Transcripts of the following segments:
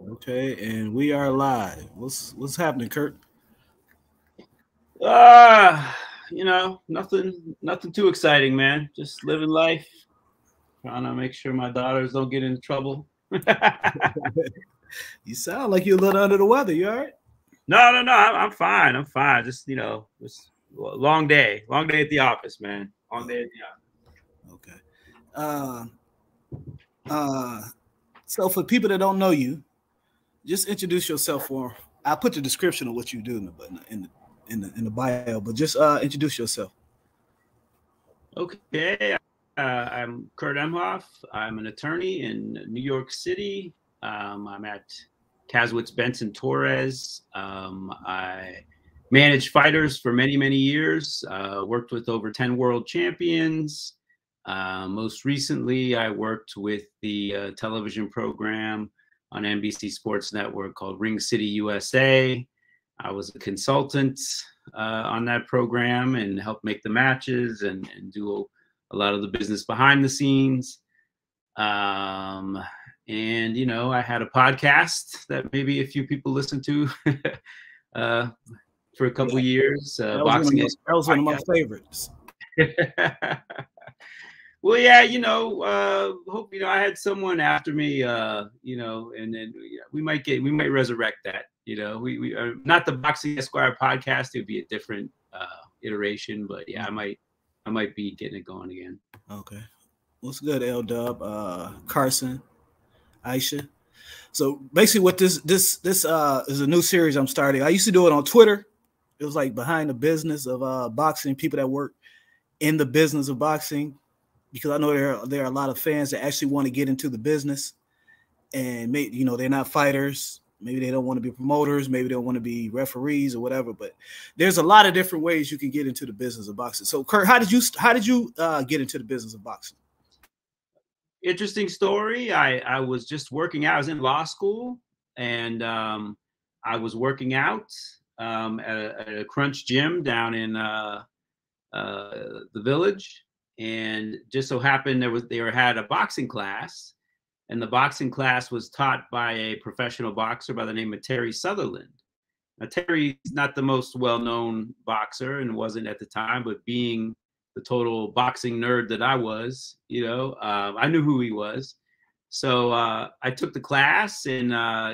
Okay, and we are live. What's happening, Kurt? You know, nothing too exciting, man. Just living life, trying to make sure my daughters don't get into trouble. You sound like you're a little under the weather. You all right? No, I'm fine. I'm fine. Just just long day at the office, man. Long day at the office. Okay. So for people that don't know you, just introduce yourself. I'll put the description of what you do in the bio, but just introduce yourself. Okay. I'm Kurt Emhoff. I'm an attorney in New York City. I'm at Caswitz Benson Torres. I managed fighters for many years. Worked with over 10 world champions. Most recently, I worked with the television program on NBC Sports Network called Ring City USA. I was a consultant on that program and helped make the matches and do a lot of the business behind the scenes. And, you know, I had a podcast that maybe a few people listened to for a couple years. That was one of my favorites. Well, yeah, you know, hope, you know, I had someone after me, you know, and then we might resurrect that, you know, we not the Boxing Esquire podcast. It would be a different iteration, but yeah, I might be getting it going again. Okay. What's good, L-Dub, Carson, Aisha? So basically what this is a new series I'm starting. I used to do it on Twitter. It was like behind the business of boxing, people that work in the business of boxing, because I know there are a lot of fans that actually want to get into the business, and maybe, you know, they're not fighters. Maybe they don't want to be promoters. Maybe they don't want to be referees or whatever. But there's a lot of different ways you can get into the business of boxing. So, Kurt, how did you get into the business of boxing? Interesting story. I was just working out. I was in law school, and I was working out at a Crunch gym down in the Village, and just so happened they had a boxing class, and the boxing class was taught by a professional boxer by the name of Terry Sutherland. Now, Terry's not the most well-known boxer, and wasn't at the time, but being the total boxing nerd that I was, you know, I knew who he was. So I took the class, and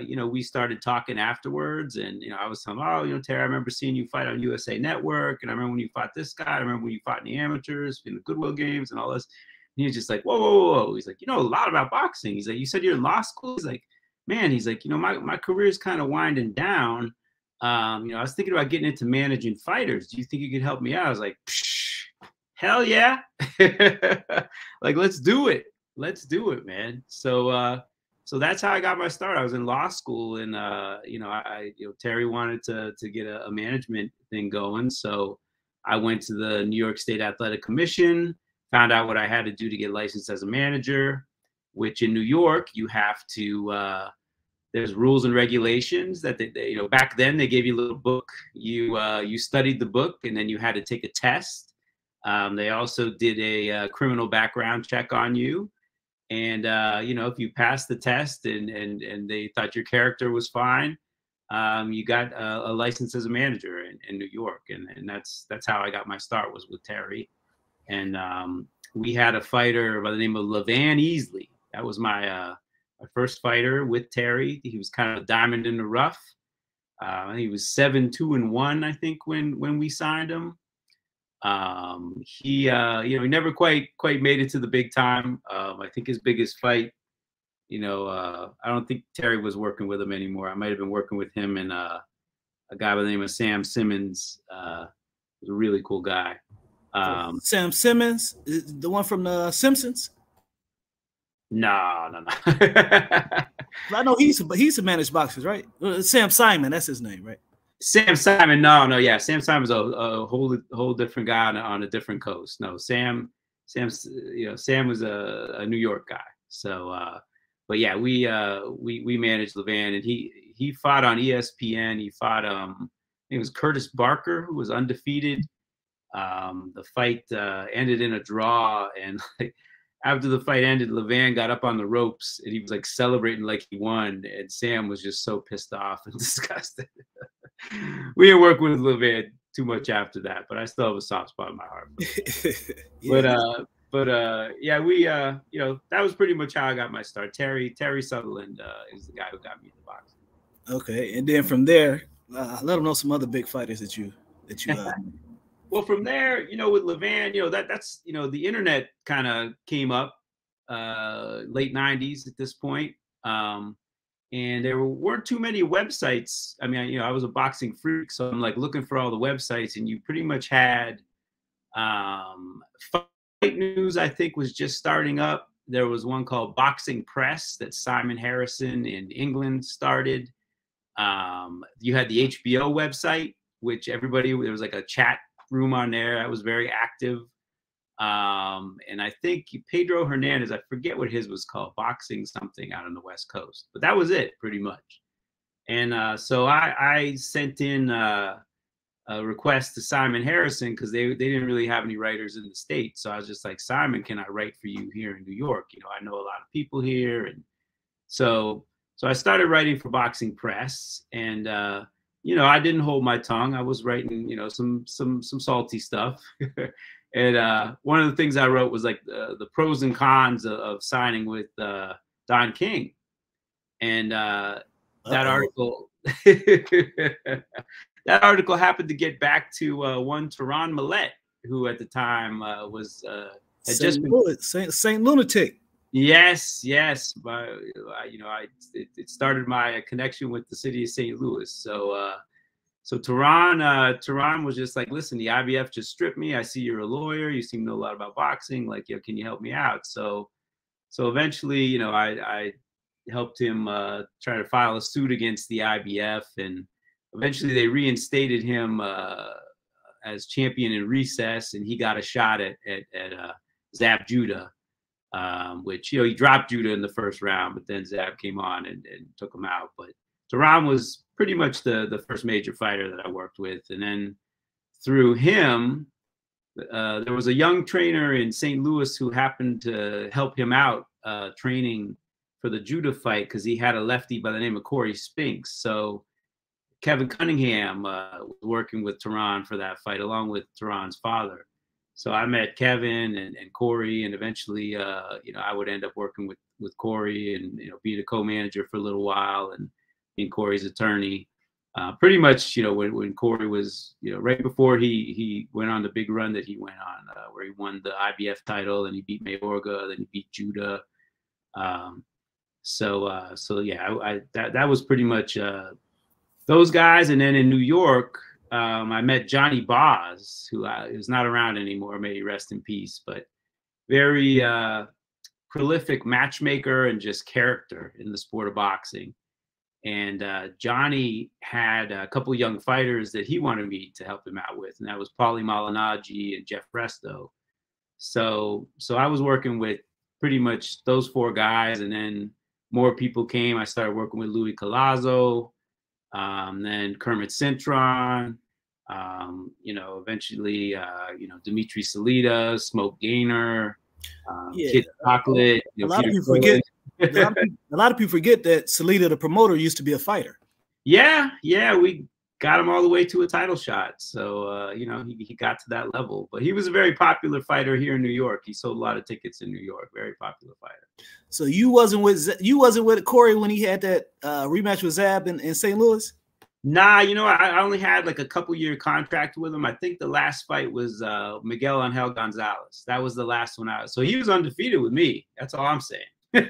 you know, we started talking afterwards, and you know, I was telling him, oh, you know, Terry, I remember seeing you fight on USA Network, and I remember when you fought this guy. I remember when you fought in the amateurs, in the Goodwill Games, and all this. And he was just like, whoa. He's like, you know a lot about boxing. He's like, you said you're in law school. He's like, man, he's like, you know, my career is kind of winding down. You know, I was thinking about getting into managing fighters. Do you think you could help me out? I was like, psh, hell yeah, like let's do it. Let's do it, man. So that's how I got my start. I was in law school, and you know, Terry wanted to get a management thing going, so I went to the New York State Athletic Commission, found out what I had to do to get licensed as a manager, which in New York you have to. There's rules and regulations that they, you know, back then they gave you a little book. You studied the book, and then you had to take a test. They also did a criminal background check on you. And, you know, if you passed the test and they thought your character was fine, you got a license as a manager in New York. And that's how I got my start, was with Terry. And we had a fighter by the name of Levan Easley. That was my first fighter with Terry. He was kind of a diamond in the rough. He was 7-2-1, I think, when we signed him. He you know, he never quite made it to the big time. I think his biggest fight, you know, I don't think Terry was working with him anymore. I might have been working with him and a guy by the name of Sam Simmons. Was a really cool guy. Sam Simmons, the one from the Simpsons? No. I know he's a managed boxer, right? Sam Simon, that's his name, right? Sam Simon, no, yeah. Sam Simon's a whole different guy on a different coast. No, Sam's, you know, Sam was a New York guy. So, but yeah, we managed Levan, and he fought on ESPN. He fought it was Curtis Barker, who was undefeated. The fight ended in a draw, and after the fight ended, Levan got up on the ropes and he was like celebrating like he won, and Sam was just so pissed off and disgusted. We didn't work with Levan too much after that, but I still have a soft spot in my heart. Yeah. But yeah, we you know, that was pretty much how I got my start. Terry Sutherland is the guy who got me into boxing. Okay, and then from there, let them know some other big fighters that you Well, from there, you know, with Levan, you know, that's you know, the internet kind of came up late 90s at this point. And there weren't too many websites. I mean, you know, I was a boxing freak, so I'm like looking for all the websites, and you pretty much had Fight News, I think, was just starting up. There was one called Boxing Press that Simon Harrison in England started. You had the HBO website, which there was like a chat room on there that was very active. And I think Pedro Hernandez, I forget what his was called, Boxing something out on the West Coast, but that was it pretty much. And so I sent in a request to Simon Harrison because they didn't really have any writers in the States. So I was just like, Simon, can I write for you here in New York? You know, I know a lot of people here. And so I started writing for Boxing Press, and you know, I didn't hold my tongue. I was writing, you know, some salty stuff. And one of the things I wrote was like the pros and cons of signing with Don King. And that article, that article happened to get back to one Terronn Millett, who at the time was had just been Saint Lunatic. Yes. But you know, it started my connection with the city of St. Louis. So Terronn was just like, listen, the IBF just stripped me. I see you're a lawyer. You seem to know a lot about boxing. Like, yo, can you help me out? So eventually, you know, I helped him try to file a suit against the IBF, and eventually they reinstated him as champion in recess, and he got a shot at Zab Judah, which, you know, he dropped Judah in the first round, but then Zab came on and took him out. But Terronn was pretty much the first major fighter that I worked with. And then through him, there was a young trainer in St. Louis who happened to help him out training for the Judah fight because he had a lefty by the name of Cory Spinks. So Kevin Cunningham was working with Terronn for that fight, along with Terronn's father. So I met Kevin and Cory, and eventually, you know, I would end up working with Cory and, you know, being a co-manager for a little while and being Cory's attorney. Pretty much, you know, when Cory was, you know, right before he went on the big run that he went on, where he won the IBF title and he beat Mayorga, then he beat Judah. So yeah, that was pretty much those guys. And then in New York, I met Johnny Boz, who is not around anymore, may he rest in peace, but very prolific matchmaker and just character in the sport of boxing. And Johnny had a couple young fighters that he wanted me to help him out with, and that was Paulie Malignaggi and Jeff Resto. So I was working with pretty much those four guys, and then more people came. I started working with Louis Collazo, then Kermit Cintron, you know, eventually, you know, Dmitriy Salita, Smoke Gainer, Kid Chocolate. A lot of people forget. A lot of people forget that Salita, the promoter, used to be a fighter. Yeah, we got him all the way to a title shot. So, you know, he got to that level. But he was a very popular fighter here in New York. He sold a lot of tickets in New York. Very popular fighter. So you wasn't with Cory when he had that rematch with Zab in St. Louis? Nah, you know, I only had like a couple-year contract with him. I think the last fight was Miguel Angel Gonzalez. That was the last one out. So he was undefeated with me. That's all I'm saying. Even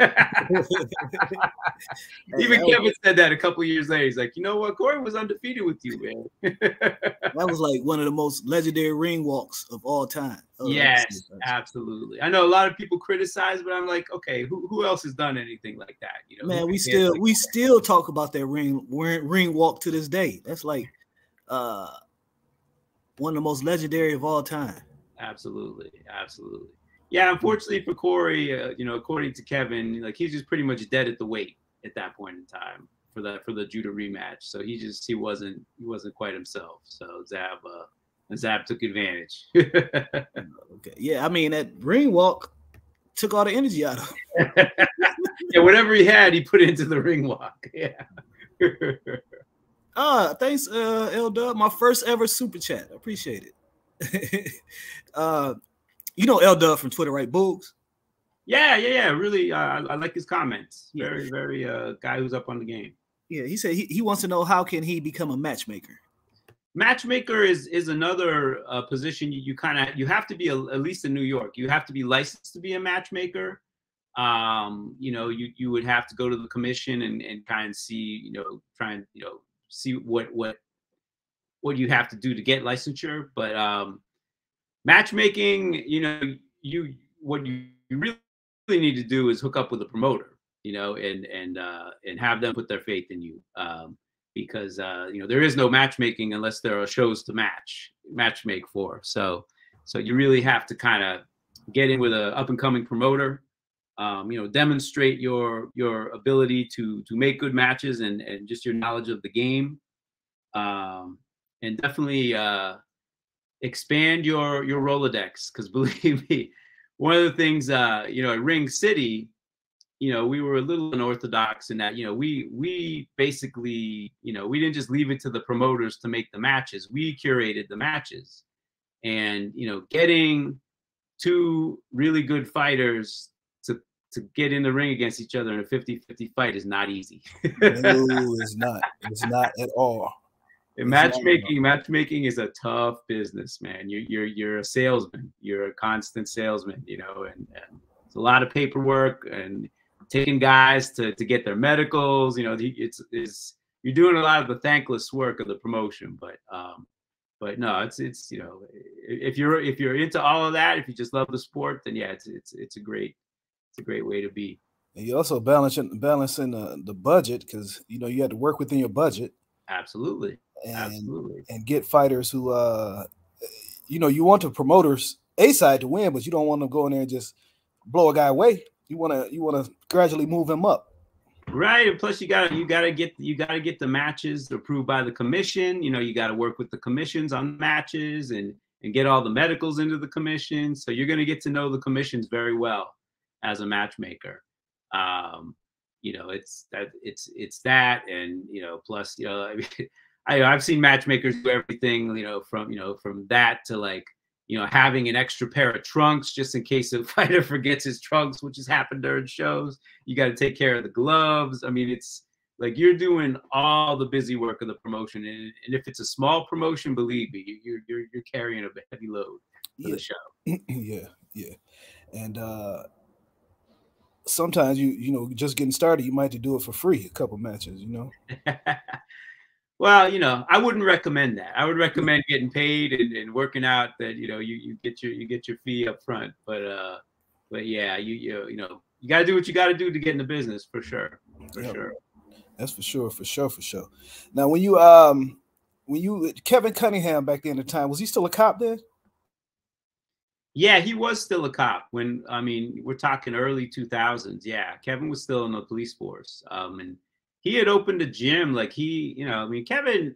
Kevin said that a couple years later. He's like, you know what, Cory was undefeated with you, man. That was like one of the most legendary ring walks of all time. Yes, absolutely. I know a lot of people criticize, but I'm like, okay, who else has done anything like that? You know, man, we still talk about that ring walk to this day. That's like one of the most legendary of all time. Absolutely. Yeah, unfortunately for Cory, you know, according to Kevin, like he's just pretty much dead at the weight at that point in time for the Judah rematch. So he wasn't quite himself. So Zab took advantage. Okay, yeah, I mean that ring walk took all the energy out of him. Yeah, whatever he had, he put into the ring walk. Yeah. Thanks, L Dub. My first ever super chat. I appreciate it. You know L Dub from Twitter, right? Boogs. Yeah. Really, I like his comments. Yeah. Very guy who's up on the game. Yeah, he said he wants to know how can he become a matchmaker. Matchmaker is another position you have to be at least in New York. You have to be licensed to be a matchmaker. You know, you would have to go to the commission and kind of see, try and see what you have to do to get licensure. But matchmaking, what you really need to do is hook up with a promoter, and have them put their faith in you. Because there is no matchmaking unless there are shows to matchmake for. So you really have to kind of get in with an up and coming promoter, demonstrate your ability to make good matches and just your knowledge of the game, and definitely expand your Rolodex. Because believe me, one of the things at Ring City, we were a little unorthodox in that, we basically, we didn't just leave it to the promoters to make the matches. We curated the matches. And, getting two really good fighters to get in the ring against each other in a 50-50 fight is not easy. No, it's not. It's not at all. And matchmaking is a tough business, man. You're a salesman. You're a constant salesman, and it's a lot of paperwork and taking guys to get their medicals. You're doing a lot of the thankless work of the promotion. But no, it's if you're into all of that, if you just love the sport, then yeah, it's a great way to be. And you also balancing the budget, because you have to work within your budget. Absolutely. And get fighters who you want the promoters A side to win, but you don't want to go in there and just blow a guy away. You want to gradually move him up. Right. And plus you gotta get the matches approved by the commission. You got to work with the commissions on matches and get all the medicals into the commission. So you're going to get to know the commissions very well as a matchmaker. It's that, and plus I've seen matchmakers do everything from that to having an extra pair of trunks just in case a fighter forgets his trunks, which has happened during shows. You got to take care of the gloves. I mean, it's like you're doing all the busy work of the promotion, and if it's a small promotion, believe me, you're carrying a heavy load for the show. Yeah, and sometimes just getting started, you might have to do it for free, a couple matches, Well, I wouldn't recommend that. I would recommend getting paid and working out that, you get your fee up front. But yeah, you got to do what you got to do to get in the business for sure. Sure. That's for sure. Now, when you Kevin Cunningham back then at the time, was he still a cop then? Yeah, he was still a cop we're talking early 2000s. Yeah, Kevin was still in the police force. And he had opened a gym. Kevin,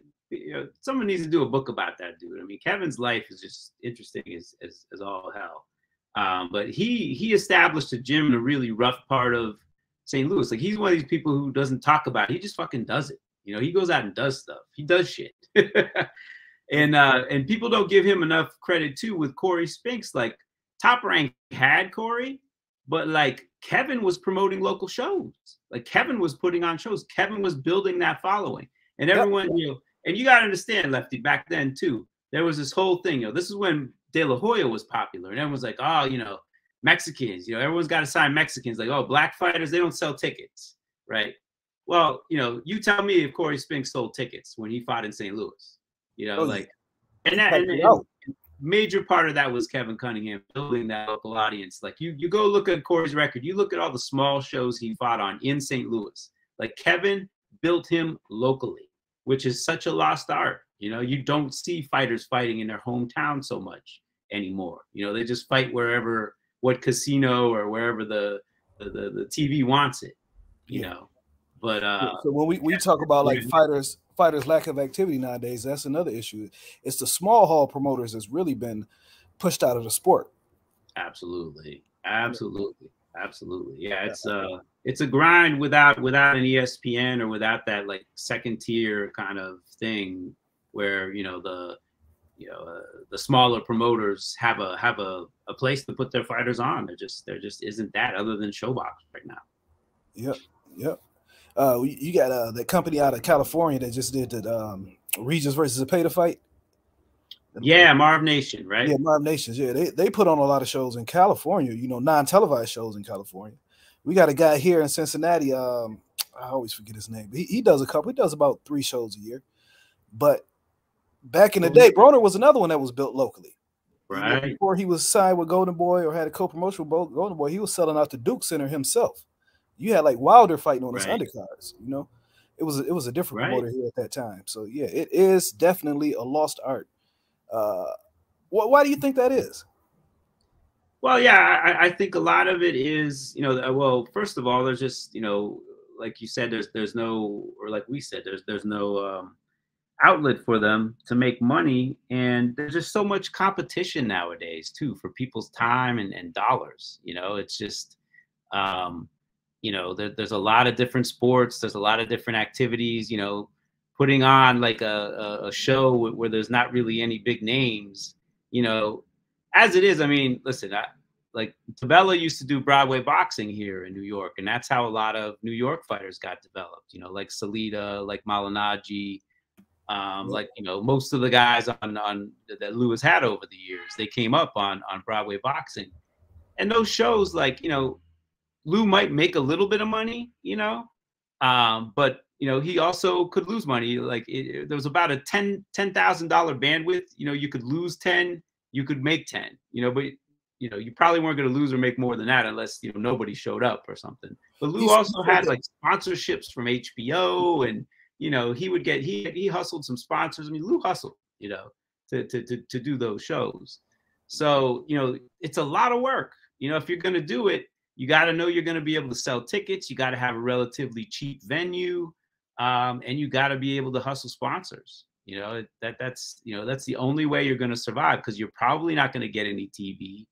someone needs to do a book about that dude. Kevin's life is just interesting as all hell. But he established a gym in a really rough part of St. Louis. He's one of these people who doesn't talk about it. He just fucking does it. He goes out and does stuff. He does shit. And people don't give him enough credit too with Cory Spinks. Top Rank had Cory, but Kevin was promoting local shows. Kevin was putting on shows. Kevin was building that following. And everyone, and you got to understand, Lefty, back then too, there was this whole thing, this is when De La Hoya was popular. And everyone's like, oh, Mexicans, everyone's got to sign Mexicans. Black fighters, they don't sell tickets, right? Well, you tell me if Cory Spinks sold tickets when he fought in St. Louis, and major part of that was Kevin Cunningham building that local audience. You go look at Cory's record, you look at all the small shows he fought on in St. Louis. Kevin built him locally, which is such a lost art. You don't see fighters fighting in their hometown so much anymore. They just fight wherever, what casino or wherever the TV wants it. But so when we talk about fighters lack of activity nowadays, that's another issue. It's the small hall promoters that's really been pushed out of the sport. Absolutely. Absolutely. Absolutely. Yeah, it's a grind without an ESPN or without that like second tier kind of thing where, the smaller promoters have a place to put their fighters on. There just isn't that other than Showbox right now. Yep. Yep. You got that company out of California that just did the Regis versus Zepeda fight. Yeah, Marv Nation, right? Yeah, Marv Nations. Yeah, they put on a lot of shows in California, non-televised shows in California. We got a guy here in Cincinnati. I always forget his name. He does a couple. He does about 3 shows a year. But back in the day, Broner was another one that was built locally. Right. Before he was signed with Golden Boy or had a co-promotion with Golden Boy, he was selling out the Duke Center himself. You had like Wilder fighting on his undercards. It was a different promoter here at that time. So yeah, it is definitely a lost art. Why do you think that is? Well, yeah, I think a lot of it is, well, first of all, there's just, like you said, there's no, or like we said, there's no outlet for them to make money, and there's just so much competition nowadays too for people's time and dollars. It's just, there's a lot of different sports, there's a lot of different activities. Putting on like a show where there's not really any big names, as it is. I mean, listen, like Tabella used to do Broadway boxing here in New York, and that's how a lot of New York fighters got developed, like Salita, like Malignaggi, like, most of the guys on that Lewis had over the years, they came up on Broadway boxing. And those shows, like, Lou might make a little bit of money, but he also could lose money. Like there was about a $10,000 bandwidth. You could lose 10, you could make 10. But you probably weren't going to lose or make more than that unless nobody showed up or something. But Lou also had like sponsorships from HBO, and he hustled some sponsors. I mean, Lou hustled, to do those shows. So it's a lot of work. If you're going to do it, you got to know you're going to be able to sell tickets. You got to have a relatively cheap venue. And you got to be able to hustle sponsors. That's the only way you're going to survive, because you're probably not going to get any TV.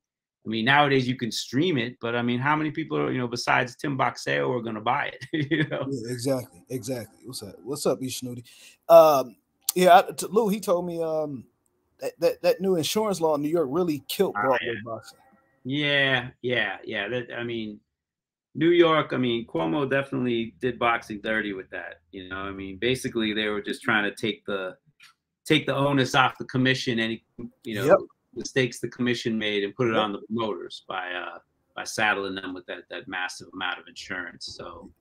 I mean, nowadays you can stream it, but I mean, how many people are, besides Tim Boxeo are going to buy it? Yeah, exactly. What's up, Snooty? Lou, he told me that new insurance law in New York really killed Broadway boxing. Yeah. I mean, New York, I mean, Cuomo definitely did boxing dirty with that. I mean, basically they were just trying to take the onus off the commission, and mistakes the commission made, and put it on the promoters by saddling them with that massive amount of insurance. So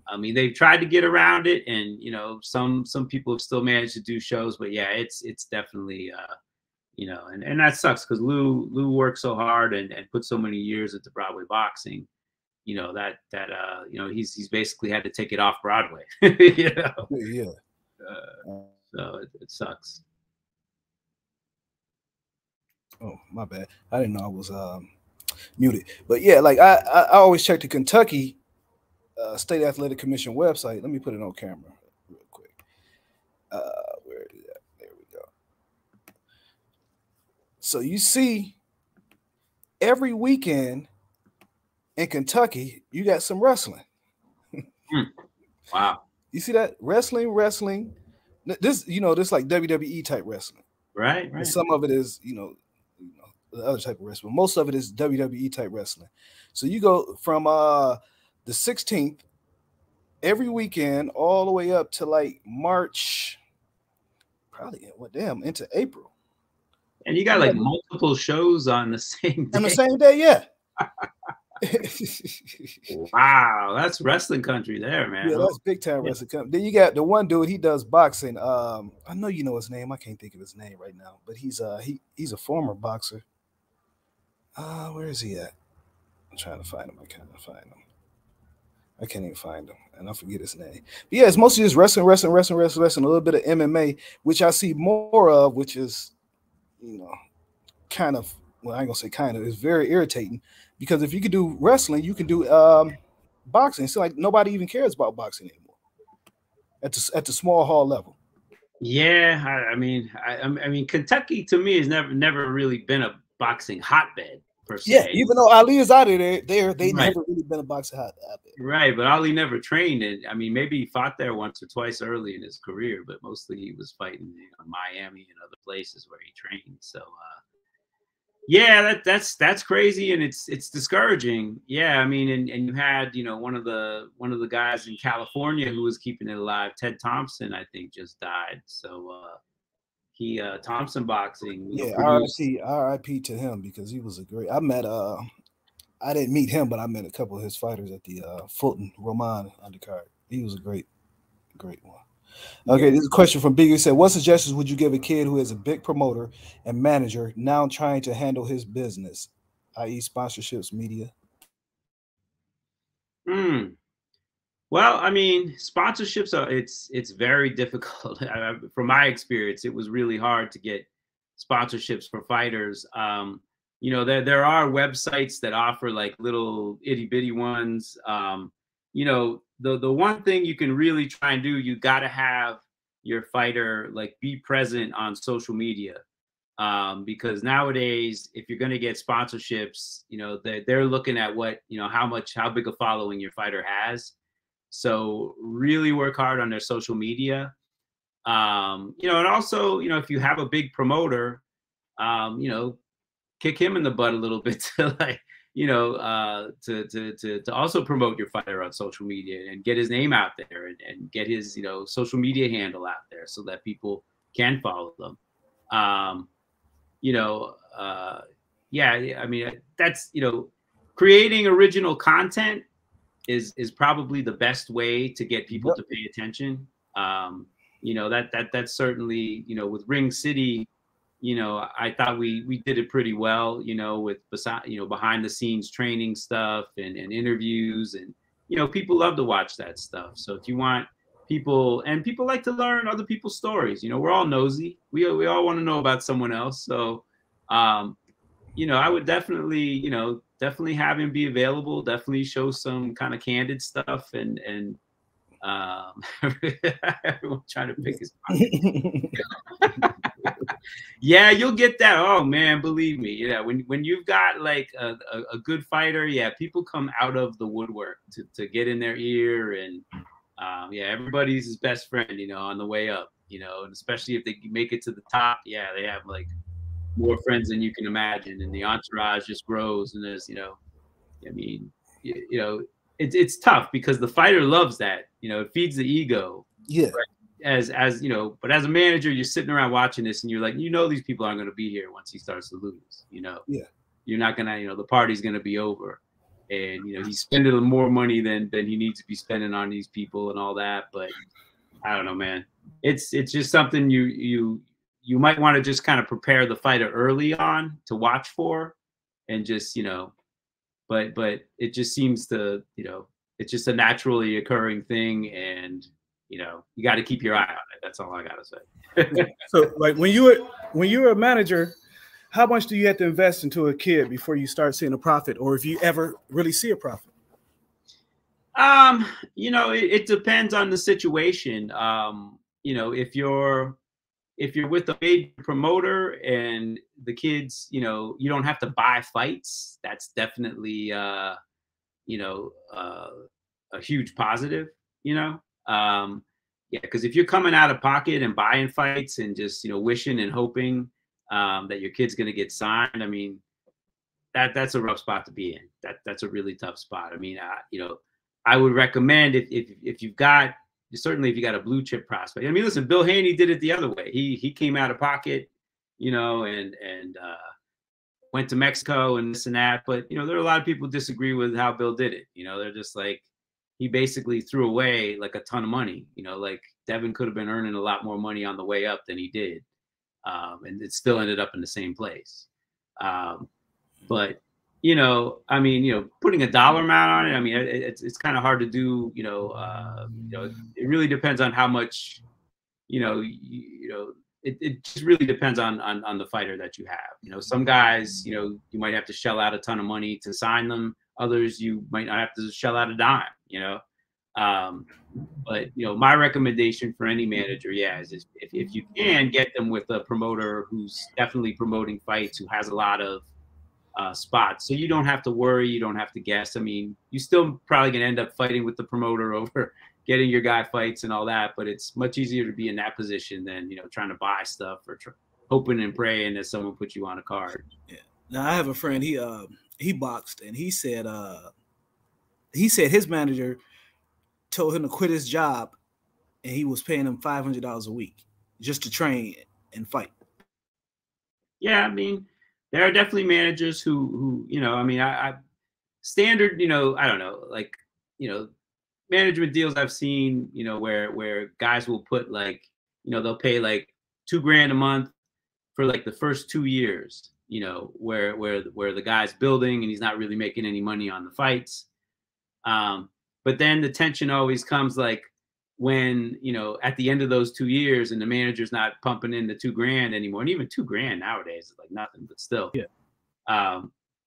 I mean, they've tried to get around it, and some people have still managed to do shows, but yeah, it's definitely and that sucks, because Lou worked so hard and put so many years into Broadway boxing. He's basically had to take it off Broadway. Yeah. So it sucks. Oh, my bad. I didn't know I was muted. But yeah, like I always check the Kentucky State Athletic Commission website. Let me put it on camera real quick. Where is that? There we go. So you see, every weekend in Kentucky, you got some wrestling. Wow. You see that? Wrestling. This, this like WWE type wrestling. Right. And some of it is, the other type of wrestling. Most of it is WWE type wrestling. So you go from the 16th every weekend all the way up to like March, probably into April. And you got like multiple shows on the same day. On the same day, yeah. Wow, that's wrestling country there, man. Yeah, that's big time wrestling country. Then you got the one dude, he does boxing. I know you know his name. I can't think of his name right now, but he's a former boxer. Where is he at? I'm trying to find him. I can't find him. I can't even find him, and I forget his name. But yeah, it's mostly just wrestling, a little bit of MMA, which I see more of, which is, kind of, well, I ain't gonna say kind of, it's very irritating, because if you could do wrestling, you can do boxing. It's like nobody even cares about boxing anymore at the small hall level. Yeah, I mean, Kentucky to me has never really been a boxing hotbed. per se. Yeah, even though Ali is out of there, they Right. never really been a boxer out there. Right, but Ali never trained it. I mean, maybe he fought there once or twice early in his career, but mostly he was fighting in Miami and other places where he trained. So, yeah, that's crazy, and it's discouraging. Yeah, I mean, and you had one of the guys in California who was keeping it alive, Ted Thompson, I think, just died. So he Thompson Boxing. Yeah, produced. RIP to him, because he was a great. I didn't meet him, but I met a couple of his fighters at the Fulton Roman undercard. He was a great one. Okay, this is a question from Biggie. He said, what suggestions would you give a kid who is a big promoter and manager now trying to handle his business, i.e. sponsorships, media? Well, I mean, sponsorships it's very difficult. From my experience, it was really hard to get sponsorships for fighters. There are websites that offer like little itty bitty ones. The one thing you can really try and do, you got to have your fighter like be present on social media, because nowadays, if you're going to get sponsorships, they're looking at what how big a following your fighter has. So really work hard on their social media, and also if you have a big promoter, kick him in the butt a little bit to like to also promote your fighter on social media and get his name out there and get his social media handle out there so that people can follow them. Yeah, I mean, that's creating original content is probably the best way to get people to pay attention. That's certainly with Ring City. I thought we did it pretty well, with behind the scenes training stuff and interviews, and people love to watch that stuff. So if you want people like to learn other people's stories, we're all nosy. We all want to know about someone else. So I would definitely have him be available, definitely show some kind of candid stuff, and everyone trying to pick his pocket. Yeah, you'll get that. Oh man, believe me. Yeah, when you've got like a good fighter, yeah, people come out of the woodwork to get in their ear, and yeah, everybody's his best friend, on the way up, and especially if they make it to the top, yeah, they have like more friends than you can imagine, and the entourage just grows, and there's I mean, it's tough because the fighter loves that, it feeds the ego. Yeah. Right? As but as a manager, you're sitting around watching this and you're like, these people aren't going to be here once he starts to lose. Yeah. You're not gonna, the party's going to be over, and he's spending more money than he needs to be spending on these people and all that. But I don't know, man. It's just something you might want to just kind of prepare the fighter early on to watch for, and just but it just seems to it's just a naturally occurring thing, and you got to keep your eye on it. That's all I got to say. So like when you're a manager, how much do you have to invest into a kid before you start seeing a profit, or if you ever really see a profit? It depends on the situation. If you're with a major promoter and the kids, you don't have to buy fights, that's definitely a huge positive, yeah, because if you're coming out of pocket and buying fights and just wishing and hoping that your kid's going to get signed, I mean, that's a rough spot to be in. That's a really tough spot. I mean, I would recommend if you've got, certainly if you got a blue chip prospect. I mean, listen, Bill Haney did it the other way. He came out of pocket, and went to Mexico and this and that. But there are a lot of people disagree with how Bill did it. They're just like, he basically threw away like a ton of money. Like Devin could have been earning a lot more money on the way up than he did, and it still ended up in the same place. But I mean, putting a dollar amount on it, I mean, it's kind of hard to do. It really depends on how much, it just really depends on the fighter that you have. Some guys, you might have to shell out a ton of money to sign them. Others, you might not have to shell out a dime. But my recommendation for any manager, yeah, is if you can get them with a promoter who's definitely promoting fights, who has a lot of spots. So you don't have to worry. You don't have to guess. I mean, you still probably going to end up fighting with the promoter over getting your guy fights and all that, but it's much easier to be in that position than, you know, trying to buy stuff or hoping and praying that someone puts you on a card. Yeah. Now I have a friend, he boxed, and he said his manager told him to quit his job, and he was paying him $500 a week just to train and fight. Yeah, I mean, there are definitely managers who you know, I mean, I standard, you know, I don't know, like, you know, management deals I've seen, you know, where guys will put like, you know, they'll pay like $2,000 a month for like the first 2 years, you know, where the guy's building and he's not really making any money on the fights. But then the tension always comes like when, you know, at the end of those 2 years and the manager's not pumping in the $2,000 anymore. And even $2,000 nowadays is like nothing, but still, yeah.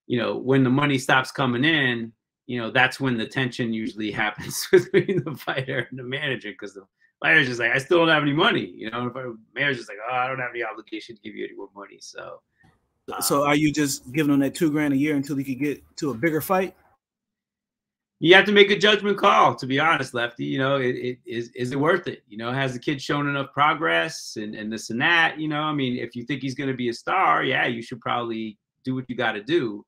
You know, when the money stops coming in, you know, that's when the tension usually happens between the fighter and the manager, because the fighter's just like, I still don't have any money. You know, if the manager's like, oh, I don't have any obligation to give you any more money. So are you just giving them that $2,000 a year until he could get to a bigger fight? You have to make a judgment call, to be honest, Lefty. You know, is it worth it? You know, has the kid shown enough progress and this and that? You know, I mean, if you think he's going to be a star, yeah, you should probably do what you got to do.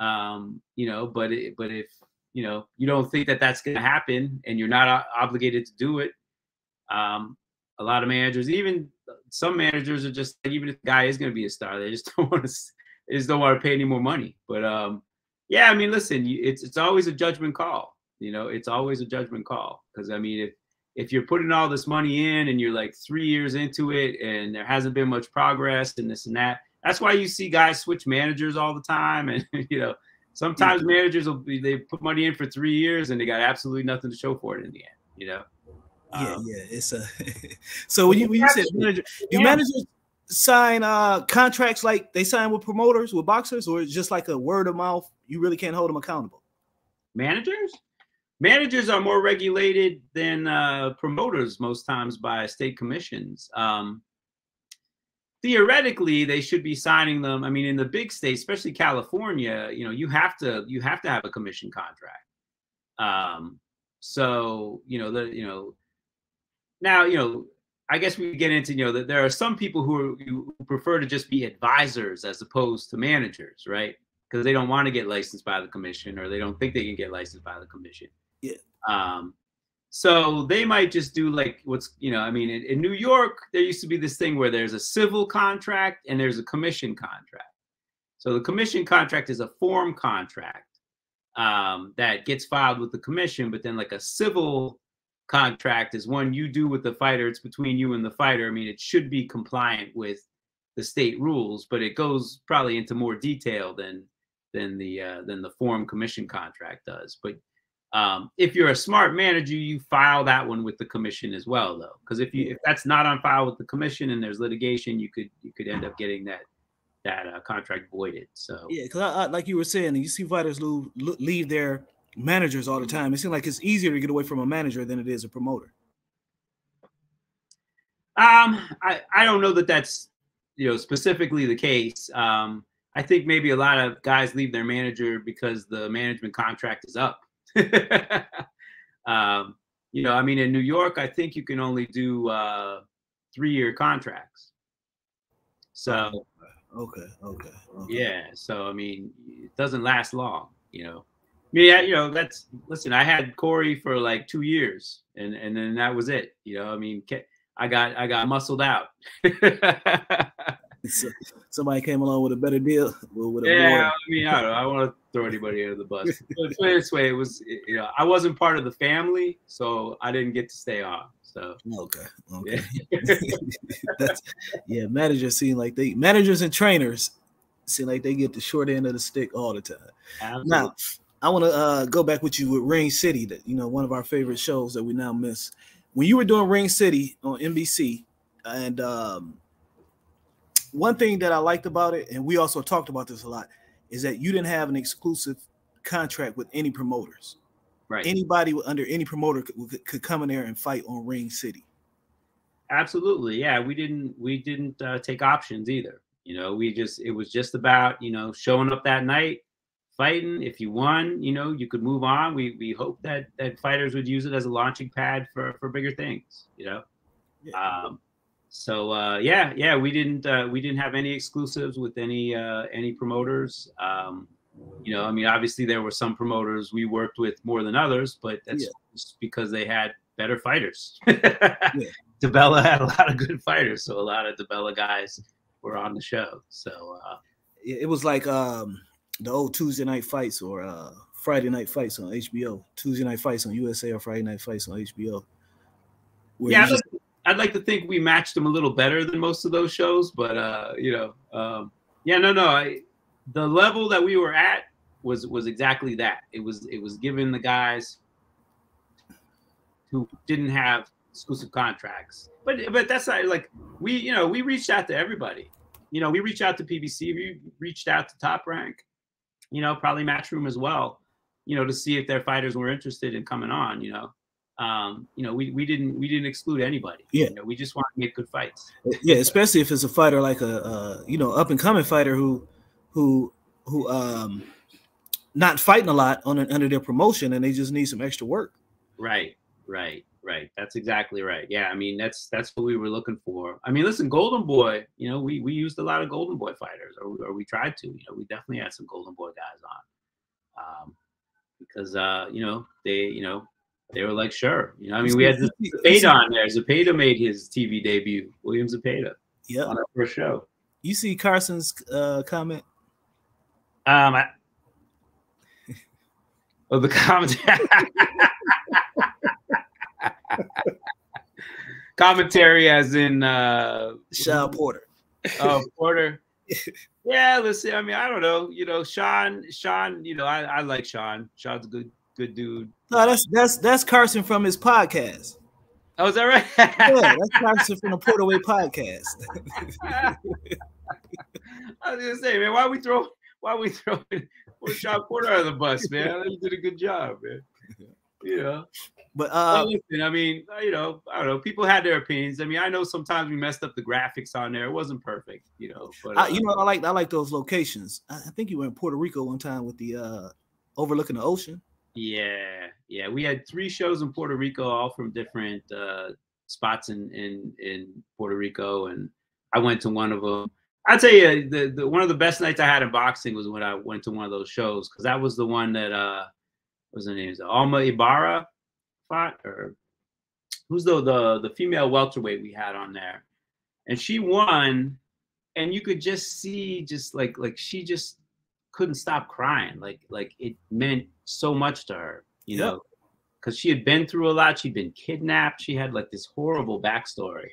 You know, but if, you know, you don't think that that's going to happen and you're not obligated to do it, a lot of managers, even some managers, are just like, even if the guy is going to be a star, they just don't want to pay any more money. But yeah, I mean, listen, it's always a judgment call. You know, it's always a judgment call, because I mean, if you're putting all this money in and you're like 3 years into it and there hasn't been much progress and this and that, that's why you see guys switch managers all the time. And you know, sometimes managers they put money in for 3 years and they got absolutely nothing to show for it in the end. You know. Yeah, it's a. So when you said manager, do managers sign contracts like they sign with promoters, with boxers, or it's just like a word of mouth? You really can't hold them accountable. Managers are more regulated than promoters most times by state commissions. Theoretically, they should be signing them. I mean, in the big states, especially California, you know, you have to have a commission contract. So now, you know, I guess we get into, you know, that there are some people who prefer to just be advisors as opposed to managers, right? Because they don't want to get licensed by the commission, or they don't think they can get licensed by the commission. Yeah. So they might just do like what's, you know, I mean, in New York, there used to be this thing where there's a civil contract and there's a commission contract. So the commission contract is a form contract that gets filed with the commission, but then like a civil contract is one you do with the fighter. It's between you and the fighter. I mean, it should be compliant with the state rules, but it goes probably into more detail than the form commission contract does. But if you're a smart manager, you file that one with the commission as well, though, because if that's not on file with the commission and there's litigation, you could end up getting that contract voided. So yeah, because I like you were saying, you see fighters leave their managers all the time. It seems like it's easier to get away from a manager than it is a promoter. I don't know that that's, you know, specifically the case. I think maybe a lot of guys leave their manager because the management contract is up. You know, I mean, in New York, I think you can only do 3-year contracts. So okay. Yeah, so I mean, it doesn't last long, you know. I mean, yeah, you know, listen, I had Cory for like 2 years, and then that was it. You know, I mean, I got muscled out. So somebody came along with a better deal. I mean, I don't know. I don't want to throw anybody under the bus. But this way, it was, you know, I wasn't part of the family, so I didn't get to stay on. So okay. Yeah. Managers and trainers seem like they get the short end of the stick all the time. Absolutely. Now, I want to go back with you with Ring City, that, you know, one of our favorite shows that we now miss. When you were doing Ring City on NBC, and one thing that I liked about it, and we also talked about this a lot, is that you didn't have an exclusive contract with any promoters. Right. Anybody under any promoter could come in there and fight on Ring City. Absolutely, yeah. We didn't take options either. You know, it was just about, you know, showing up that night, fighting. If you won, you know, you could move on. We hope that fighters would use it as a launching pad for bigger things, you know. Yeah. Yeah, we didn't have any exclusives with any promoters. You know, I mean, obviously there were some promoters we worked with more than others, but that's just because they had better fighters. DiBella had a lot of good fighters, so a lot of DiBella guys were on the show. So it was like the old Tuesday night fights or Friday night fights on HBO. Tuesday night fights on USA or Friday night fights on HBO. Yeah, I'd like to think we matched them a little better than most of those shows, but you know, the level that we were at was exactly that. It was given the guys who didn't have exclusive contracts, but that's not like we reached out to everybody. You know, we reached out to PBC, we reached out to Top Rank, you know, probably Matchroom as well, you know, to see if their fighters were interested in coming on. You know, we didn't exclude anybody. Yeah, you know, we just want to make good fights. Yeah, especially if it's a fighter like a you know, up and coming fighter who not fighting a lot under their promotion, and they just need some extra work. Right. That's exactly right. Yeah, I mean that's what we were looking for. I mean, listen, Golden Boy, you know, we used a lot of Golden Boy fighters, or we tried to. You know, we definitely had some Golden Boy guys on, because you know, they were like, sure. You know, I mean, we had Zepeda on there. Zepeda made his TV debut. William Zepeda. Yeah. On our first show. You see Carson's comment? The commentary as in Sean Porter. Oh, Porter. Yeah, listen, I mean, I don't know. You know, Sean, you know, I like Sean. Sean's a good dude. No, that's Carson from his podcast. Oh, is that right? Yeah, that's Carson from the Porter Way podcast. I was gonna say, man, why we throw Sean Porter out of the bus, man? He did a good job, man. You know. But listen, I mean, you know, I don't know. People had their opinions. I mean, I know sometimes we messed up the graphics on there. It wasn't perfect, you know. But you know, I like those locations. I think you were in Puerto Rico one time with the overlooking the ocean. Yeah. We had 3 shows in Puerto Rico, all from different spots in Puerto Rico, and I went to one of them. I'll tell you, the one of the best nights I had in boxing was when I went to one of those shows, because that was the one that what's her name? Alma Ibarra fought, or who's the female welterweight we had on there, and she won, and you could just see like she just couldn't stop crying, like it meant so much to her, you know, because she had been through a lot. She'd been kidnapped. She had like this horrible backstory.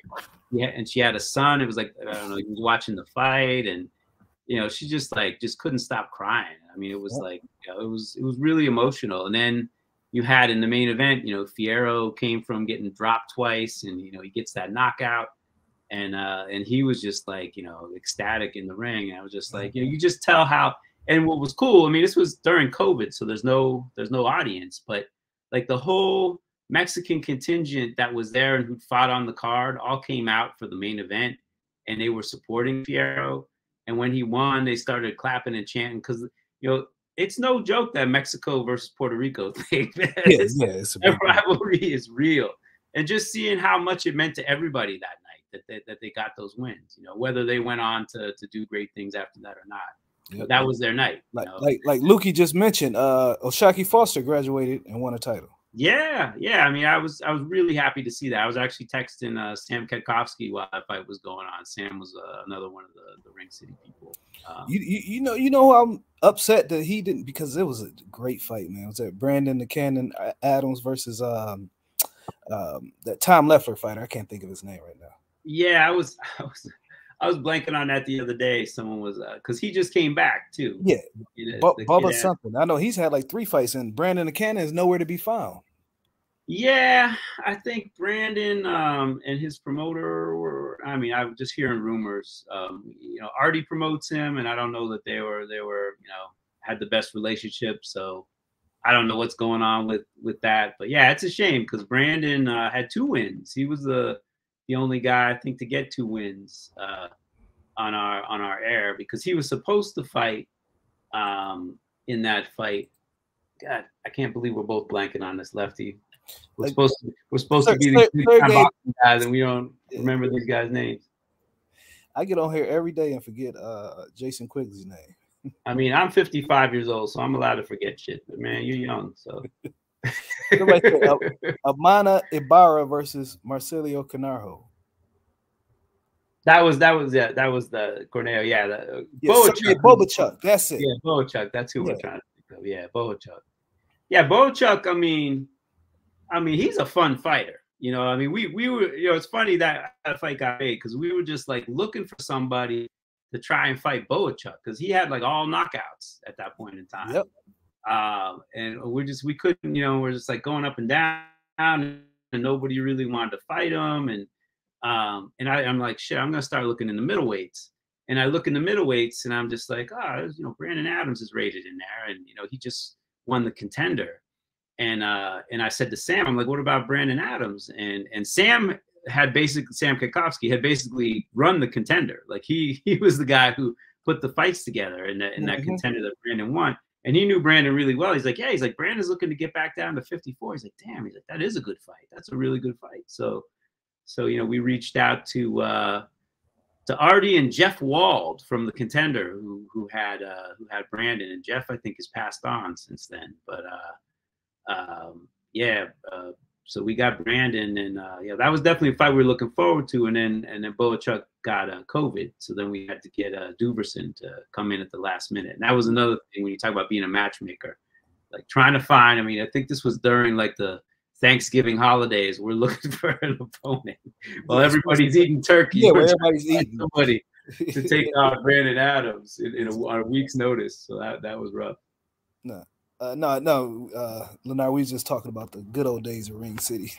Yeah, and she had a son. It was like, I don't know, he was watching the fight, and you know, she just couldn't stop crying. I mean, it was like, you know, it was really emotional. And then you had in the main event, you know, Fierro came from getting dropped twice, and you know, he gets that knockout, and he was just like, you know, ecstatic in the ring. And I was just like, you know, you just tell how. And what was cool, I mean, this was during COVID, so there's no audience, but like the whole Mexican contingent that was there and who fought on the card all came out for the main event, and they were supporting Fierro. And when he won, they started clapping and chanting, because, you know, it's no joke that Mexico versus Puerto Rico thing. That rivalry is real. And just seeing how much it meant to everybody that night that they got those wins, you know, whether they went on to do great things after that or not. But that was their night. Like Lukey just mentioned, Oshaki Foster graduated and won a title. Yeah. I mean, I was really happy to see that. I was actually texting Sam Ketkowski while that fight was going on. Sam was another one of the Ring City people. You know, I'm upset that he didn't, because it was a great fight, man. It was that Brandon the Cannon Adams versus that Tom Leffler fighter. I can't think of his name right now. Yeah, I was blanking on that the other day. Someone was because he just came back too. Yeah, Bubba something. I know he's had like 3 fights, and Brandon the Cannon is nowhere to be found. Yeah, I think Brandon and his promoter were. I mean, I'm just hearing rumors. You know, Artie promotes him, and I don't know that they were you know, had the best relationship. So I don't know what's going on with that. But yeah, it's a shame, because Brandon had 2 wins. He was the only guy, I think, to get 2 wins on our air because he was supposed to fight in that fight. God, I can't believe we're both blanking on this, Lefty. We're supposed to be the boxing guys, and we don't remember these guys' names. I get on here every day and forget Jason Quigley's name. I mean, I'm 55 years old, so I'm allowed to forget shit. But man, you're young, so. Amana Ibarra versus Marcelio Canarjo. That was the Corneo. Yeah, Bohachuk. That's it. Yeah, Bohachuk. That's who we're trying to think of. Yeah, Bohachuk. Yeah, Bohachuk. I mean, he's a fun fighter. You know, I mean, we were, you know, it's funny that fight got made because we were just like looking for somebody to try and fight Bohachuk because he had like all knockouts at that point in time. Yep. And we couldn't, you know, we're just like going up and down, and nobody really wanted to fight him. And I'm like, shit, I'm gonna start looking in the middleweights. And I look in the middleweights, and I'm just like, oh, you know, Brandon Adams is rated in there, and you know, he just won the contender. And I said to Sam, I'm like, what about Brandon Adams? And Sam Kikowski had basically run the contender. Like he was the guy who put the fights together in that contender that Brandon won. And he knew Brandon really well. He's like, yeah, he's like, Brandon's looking to get back down to 54. He's like, damn, he's like, that is a good fight. That's a really good fight. So you know, we reached out to Artie and Jeff Wald from the contender who had Brandon, and Jeff I think has passed on since then. But so we got Brandon, and that was definitely a fight we were looking forward to. And then Bohachuk got COVID, so then we had to get Duverson to come in at the last minute. And that was another thing when you talk about being a matchmaker, like trying to find. I mean, I think this was during like the Thanksgiving holidays. We're looking for an opponent while everybody's eating turkey. Yeah, everybody's eating somebody to take out Brandon Adams on a week's notice. So that was rough. No, Leonard, we was just talking about the good old days of Ring City.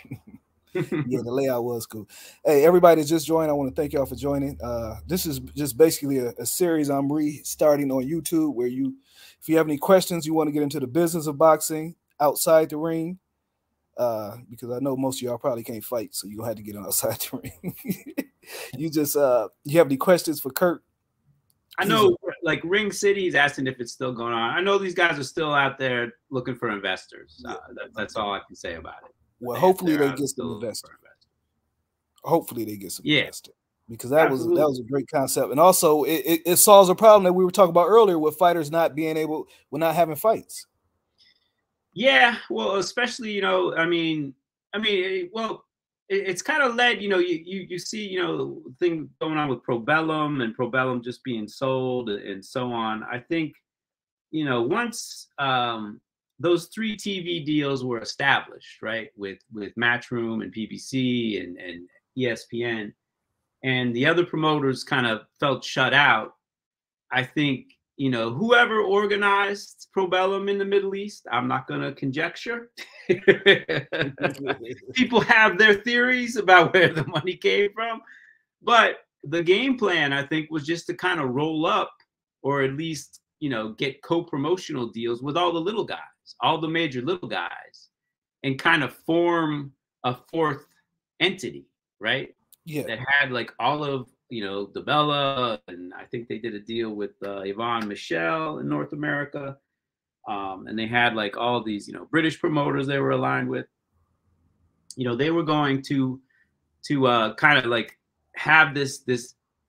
Yeah, the layout was cool. Hey, everybody that just joined, I want to thank y'all for joining. This is just basically a series I'm restarting on YouTube where if you have any questions, you want to get into the business of boxing outside the ring, because I know most of y'all probably can't fight, so you'll have to get outside the ring. You have any questions for Kurt? I know, like Ring City is asking if it's still going on. I know these guys are still out there looking for investors. That's all I can say about it. Well, hopefully they get some investors. Hopefully they get some investors, because that was a great concept, and also it solves a problem that we were talking about earlier with fighters not not having fights. Yeah, well, especially, you know, I mean, well, it's kind of led, you know, you see, you know, thing going on with Probellum and Probellum just being sold and so on. I think, you know, once those 3 TV deals were established, right, with Matchroom and PBC and ESPN, and the other promoters kind of felt shut out, I think, you know, whoever organized Probellum in the Middle East, I'm not going to conjecture. People have their theories about where the money came from. But the game plan, I think, was just to kind of roll up, or at least, you know, get co-promotional deals with all the little guys, all the major little guys, and kind of form a 4th entity, right? Yeah. That had like all of, you know, DeBella, and I think they did a deal with Yvonne Michelle in North America. And they had like all these, you know, British promoters they were aligned with. You know, they were going to kind of like have this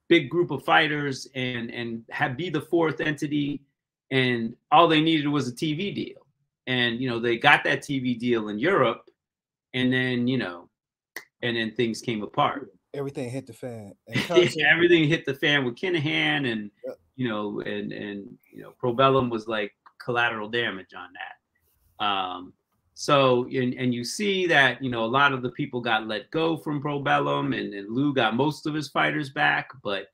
big group of fighters and be the 4th entity, and all they needed was a TV deal. And, you know, they got that TV deal in Europe, and then, you know, and then things came apart. Everything hit the fan. Everything hit the fan with Kinahan, and you know, and you know, Probellum was like collateral damage on that. So and you see that, you know, a lot of the people got let go from Probellum, and Lou got most of his fighters back. But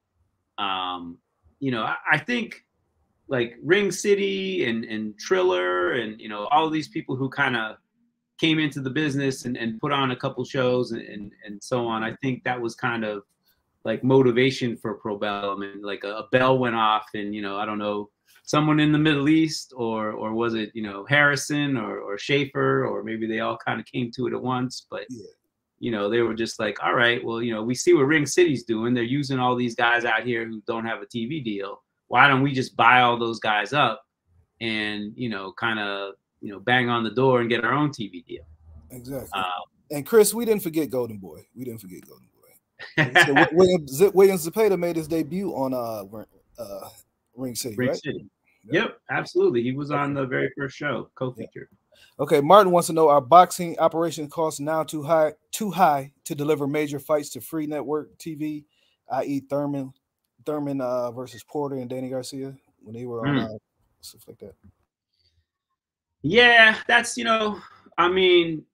you know, I think like Ring City and Triller and, you know, all these people who kind of came into the business and put on a couple shows and so on. I think that was kind of like motivation for Probellum, and like a bell went off, and, you know, I don't know, someone in the Middle East, or was it, you know, Harrison or Schaefer, or maybe they all kind of came to it at once. But you know, they were just like, all right, well, you know, we see what Ring City's doing. They're using all these guys out here who don't have a TV deal. Why don't we just buy all those guys up and, you know, kind of, you know, bang on the door and get our own TV deal? Exactly. And Chris, we didn't forget Golden Boy. We didn't forget Golden Boy. So William Zepeda made his debut on Ring City, Ring right? City. Yep, absolutely. He was on the very first show, co-feature. Okay, Martin wants to know, are boxing operation costs now too high to deliver major fights to free network TV, i.e. Thurman versus Porter and Danny Garcia when they were on stuff like that? Yeah, that's, you know, I mean,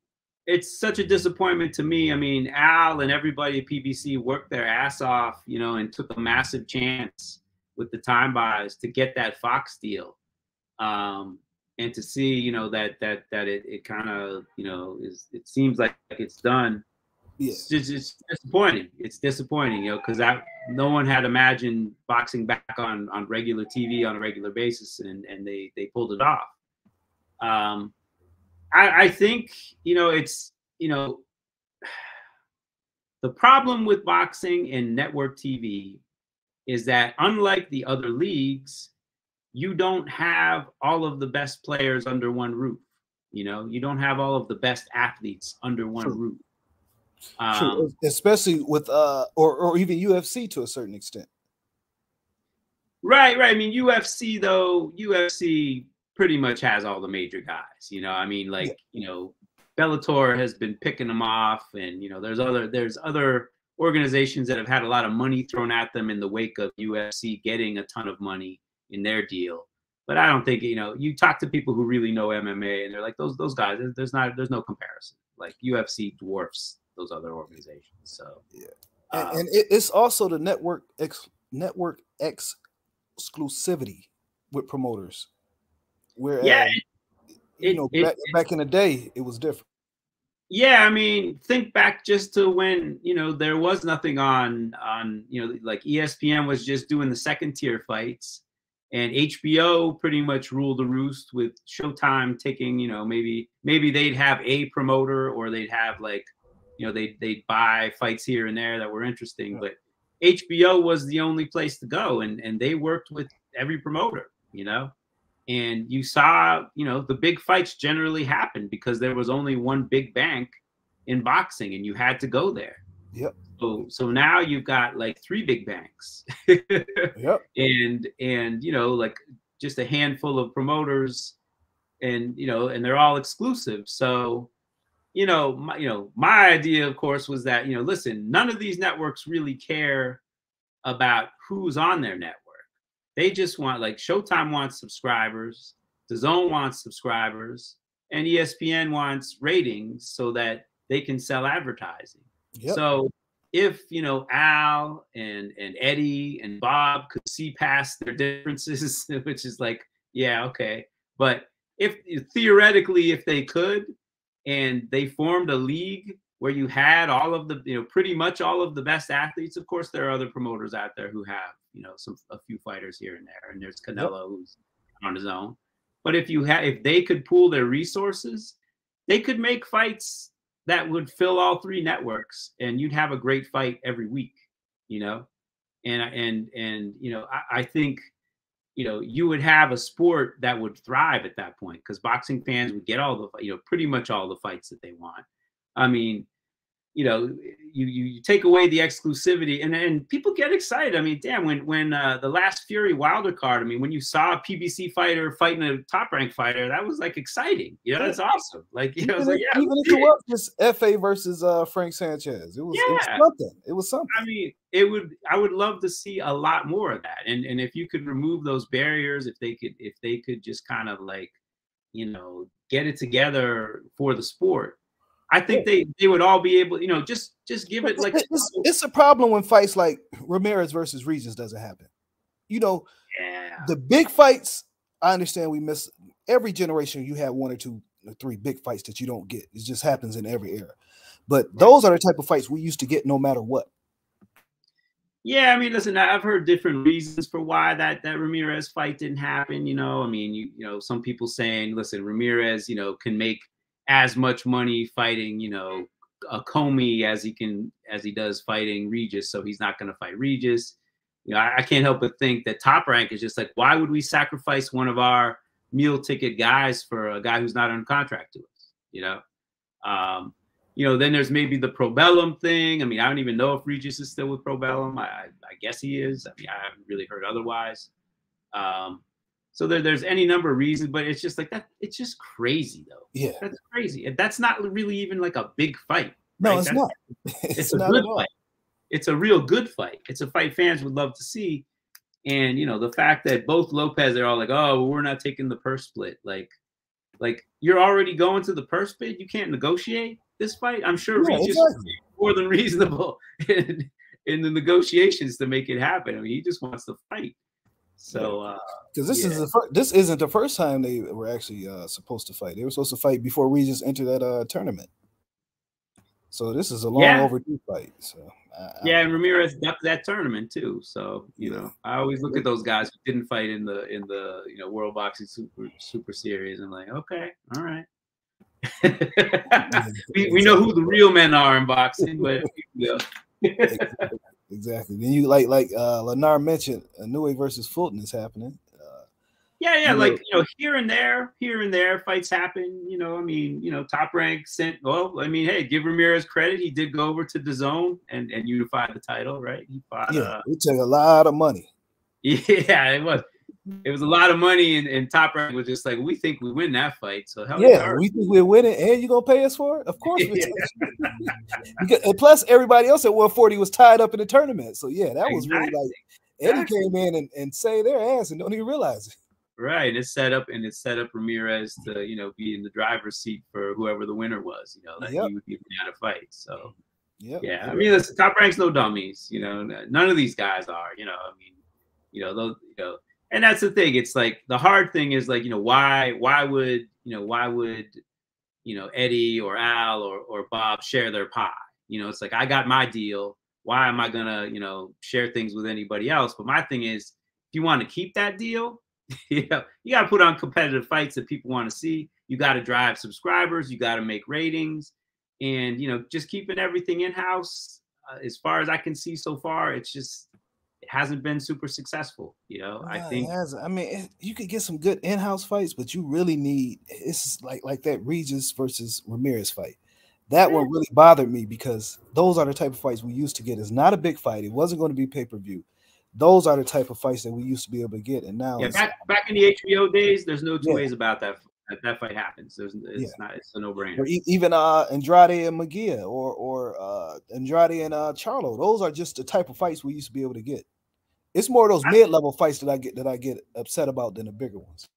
it's such a disappointment to me. I mean, Al and everybody at PBC worked their ass off, you know, and took a massive chance with the time buys to get that Fox deal. And to see, you know, that it kind of, you know, it seems like it's done. Yeah. It's disappointing. It's disappointing, you know, because no one had imagined boxing back on regular TV on a regular basis, and they pulled it off. I think, you know, it's, you know, the problem with boxing and network TV is that unlike the other leagues, you don't have all of the best players under one roof. You know, you don't have all of the best athletes under one roof. True. Especially with or even UFC to a certain extent. Right. I mean, UFC pretty much has all the major guys. You know, I mean, like, you know, Bellator has been picking them off, and, you know, there's other organizations that have had a lot of money thrown at them in the wake of UFC getting a ton of money in their deal. But I don't think, you know, you talk to people who really know MMA and they're like, those guys, there's no comparison. Like, UFC dwarfs those other organizations. So yeah. And it's also the network exclusivity with promoters. Where back in the day it was different. Yeah, I mean, think back just to when, you know, there was nothing on, you know, like ESPN was just doing the second tier fights, and HBO pretty much ruled the roost, with Showtime taking, you know, maybe they'd have a promoter, or they'd have, like, you know, they'd buy fights here and there that were interesting, but HBO was the only place to go, and they worked with every promoter, you know. And you saw, you know, the big fights generally happened because there was only one big bank in boxing, and you had to go there. Yep. So now you've got like 3 big banks. Yep. And you know, like just a handful of promoters, and, you know, and they're all exclusive. So, you know, my idea, of course, was that, you know, listen, none of these networks really care about who's on their network. They just want, like, Showtime wants subscribers, DAZN wants subscribers, and ESPN wants ratings so that they can sell advertising. Yep. So if, you know, Al and Eddie and Bob could see past their differences, which is like, yeah, okay. But if theoretically, if they could, and they formed a league where you had all of the, you know, pretty much all of the best athletes. Of course, there are other promoters out there who have, you know, a few fighters here and there, and there's Canelo who's on his own. But if they could pool their resources, they could make fights that would fill all 3 networks, and you'd have a great fight every week, you know. And you know, I think, you know, you would have a sport that would thrive at that point, because boxing fans would get all the, you know, pretty much all the fights that they want. I mean, you know, you take away the exclusivity, and people get excited. I mean, damn, when the last Fury Wilder card, I mean, when you saw a PBC fighter fighting a top ranked fighter, that was like exciting. You know, that's awesome. Like, you know, it's like, yeah, even if it was just FA versus Frank Sanchez, it was something. It was something. I mean, I would love to see a lot more of that. And if you could remove those barriers, if they could just kind of, like, you know, get it together for the sport, I think they would all be able, you know, just give it, like, it's a problem when fights like Ramirez versus Regis doesn't happen. You know, the big fights, I understand we miss every generation. You have 1 or 2 or 3 big fights that you don't get. It just happens in every era. But those are the type of fights we used to get no matter what. Yeah, I mean, listen, I've heard different reasons for why that Ramirez fight didn't happen. You know, I mean, you know, some people saying, listen, Ramirez, you know, can make as much money fighting, you know, Comey as he does fighting Regis, so he's not going to fight Regis. You know, I can't help but think that Top Rank is just like, why would we sacrifice one of our meal ticket guys for a guy who's not on contract to us? You know, then there's maybe the Probellum thing. I mean, I don't even know if Regis is still with Probellum. I guess he is. I mean, I haven't really heard otherwise. So there's any number of reasons, but it's just like that. It's just crazy, though. Yeah, that's crazy. And that's not really even like a big fight. No, right? it's not. It's a good fight. It's a real good fight. It's a fight fans would love to see. And, you know, the fact that both Lopez are all like, oh, well, we're not taking the purse split. Like you're already going to the purse split. You can't negotiate this fight. I'm sure Regis is more than reasonable in the negotiations to make it happen. I mean, he just wants to fight. So, because this isn't the first time they were actually supposed to fight. They were supposed to fight before Regis entered that tournament. So this is a long overdue fight. So and Ramirez ducked that tournament too. So you know, I always look at those guys who didn't fight in the you know World Boxing Super Series and like, okay, all right. we know who the real men are in boxing, but you know. Exactly. Then you like Leonard mentioned, Inoue versus Fulton is happening. Like you know, here and there, fights happen. You know, I mean, you know, Top Rank sent. Well, I mean, hey, give Ramirez credit. He did go over to DAZN and unify the title, right? He fought. It took a lot of money. Yeah, it was a lot of money, and Top Rank was just like, we think we win that fight. So we think we're winning, and you gonna pay us for it? Of course we do. And plus, everybody else at 140 was tied up in the tournament. So that was really like Eddie came in and saved their ass and don't even realize it. Right, and it set up Ramirez to, you know, be in the driver's seat for whoever the winner was. You know, that he would be out of fight. So, I mean, listen, Top Rank's no dummies. You know, none of these guys are. You know, I mean, you know, those, you know, and that's the thing. It's like the hard thing is like, you know, why would Eddie or Al or Bob share their pie? You know, it's like, I got my deal. Why am I gonna, you know, share things with anybody else? But my thing is, if you want to keep that deal, you got to put on competitive fights that people want to see. You got to drive subscribers. You got to make ratings, and you know, just keeping everything in house. As far as I can see so far, it hasn't been super successful. You know, I think. I mean, you could get some good in-house fights, but you really need. It's like that Regis versus Ramirez fight. That one really bothered me because those are the type of fights we used to get. It's not a big fight. It wasn't going to be pay-per-view. Those are the type of fights that we used to be able to get, and now back in the HBO days, there's no two ways about that. That fight happens. It's a no-brainer. Or even Andrade and Magia, or Andrade and Charlo. Those are just the type of fights we used to be able to get. It's more of those mid-level fights that I get upset about than the bigger ones.